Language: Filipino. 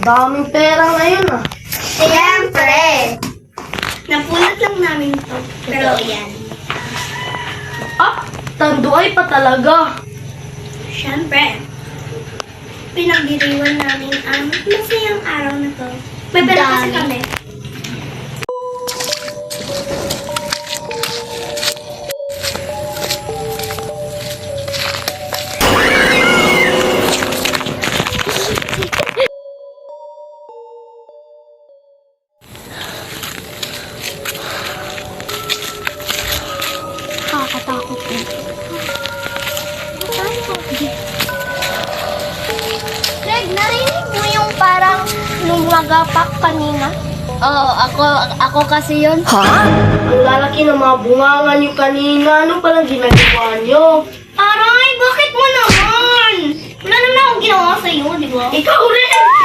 daming pera ngayon ah. Siyempre! Napulot lang namin to. Pero yan. Ah, tanduay pa talaga. Siyempre. Pinagdiriwan namin ang masayang araw na to. May pera kasi kami. Nakakatakot eh. Greg, narinig mo yung parang lumagapak kanina? Oo, ako kasi yun. Ang lalaki ng mga bunganga niyo kanina. Ano palang ginagawa niyo? Aray, bakit mo naman? Wala naman akong ginawa sa'yo, di ba? Ikaw rin!